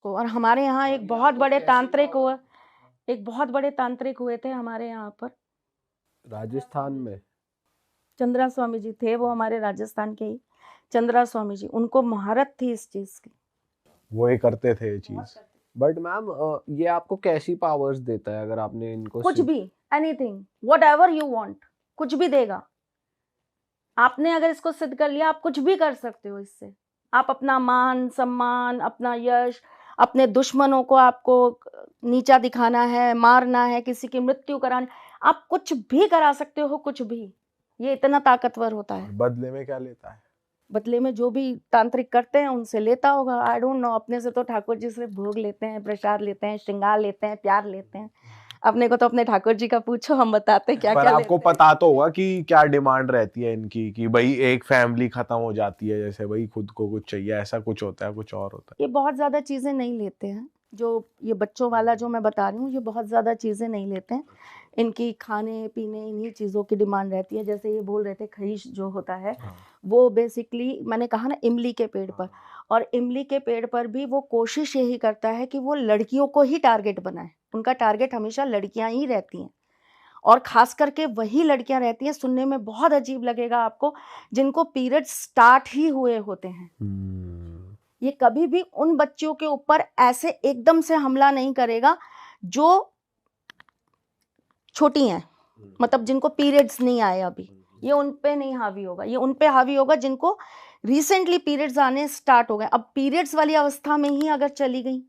को। और हमारे यहाँ एक बहुत बड़े तांत्रिक हुए, एक बहुत बड़े तांत्रिक हुए थे हमारे यहाँ पर राजस्थान में। चंद्रा स्वामी जी थे, वो हमारे राजस्थान के ही चंद्रा स्वामी जी, उनको महारत थी इस चीज की, वो ही करते थे ये चीज। बट मैम ये आपको कैसी पावर्स देता है अगर आपने इनको कुछ भी, एनीथिंग, व्हाटएवर यू वांट, कुछ भी देगा। आपने अगर इसको सिद्ध कर लिया, आप कुछ भी कर सकते हो इससे। आप अपना मान सम्मान, अपना यश, अपने दुश्मनों को आपको नीचा दिखाना है, मारना है, किसी की मृत्यु करानी, आप कुछ भी करा सकते हो, कुछ भी। ये इतना ताकतवर होता है। बदले में क्या लेता है? बदले में जो भी तांत्रिक करते हैं उनसे लेता होगा, आई डोंट नो। अपने से तो ठाकुर जी से भोग लेते हैं, प्रसाद लेते हैं, श्रृंगार लेते हैं, प्यार लेते हैं। अपने को तो अपने ठाकुर जी का पूछो, हम बताते हैं क्या पर क्या आपको लेते हैं। पता तो होगा कि क्या डिमांड रहती है इनकी, कि भाई एक फैमिली खत्म हो जाती है, जैसे भाई खुद को कुछ चाहिए, ऐसा कुछ होता है, कुछ और होता है? ये बहुत ज्यादा चीजें नहीं लेते हैं, जो ये बच्चों वाला जो मैं बता रही हूँ, ये बहुत ज्यादा चीजें नहीं लेते हैं। इनकी खाने पीने इन्हीं चीजों की डिमांड रहती है। जैसे ये बोल रहे थे खरीश जो होता है, वो बेसिकली मैंने कहा ना इमली के पेड़ पर, और इमली के पेड़ पर भी वो कोशिश यही करता है कि वो लड़कियों को ही टारगेट बनाए। उनका टारगेट हमेशा लड़कियां ही रहती हैं, और खास करके वही लड़कियां रहती हैं, सुनने में बहुत अजीब लगेगा आपको, जिनको पीरियड स्टार्ट ही हुए होते हैं। ये कभी भी उन बच्चियों के ऊपर ऐसे एकदम से हमला नहीं करेगा जो छोटी हैं, मतलब जिनको पीरियड्स नहीं आए अभी। ये उन पे नहीं हावी होगा, ये उन पे हावी होगा जिनको रिसेंटली पीरियड्स आने स्टार्ट हो गए। अब पीरियड्स वाली अवस्था में ही अगर चली गई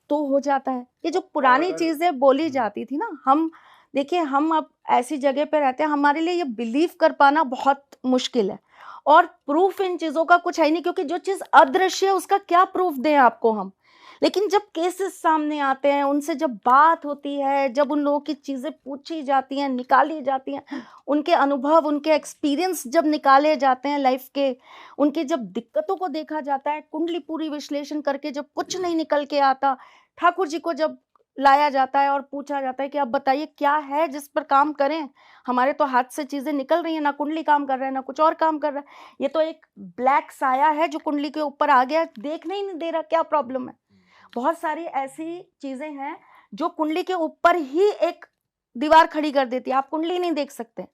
तो हो जाता है। ये जो पुरानी चीजें बोली जाती थी ना, हम देखिए, हम अब ऐसी जगह पे रहते हैं, हमारे लिए ये बिलीव कर पाना बहुत मुश्किल है, और प्रूफ इन चीजों का कुछ है ही नहीं, क्योंकि जो चीज अदृश्य है उसका क्या प्रूफ दें आपको हम। लेकिन जब केसेस सामने आते हैं, उनसे जब बात होती है, जब उन लोगों की चीजें पूछी जाती हैं, निकाली जाती हैं, उनके अनुभव, उनके एक्सपीरियंस जब निकाले जाते हैं लाइफ के, उनके जब दिक्कतों को देखा जाता है, कुंडली पूरी विश्लेषण करके जब कुछ नहीं निकल के आता, ठाकुर जी को जब लाया जाता है और पूछा जाता है कि आप बताइए क्या है जिस पर काम करें, हमारे तो हाथ से चीजें निकल रही है, ना कुंडली काम कर रहा है, ना कुछ और काम कर रहा है, ये तो एक ब्लैक साया है जो कुंडली के ऊपर आ गया, देखने ही नहीं दे रहा, क्या प्रॉब्लम है। बहुत सारी ऐसी चीजें हैं जो कुंडली के ऊपर ही एक दीवार खड़ी कर देती है, आप कुंडली नहीं देख सकते।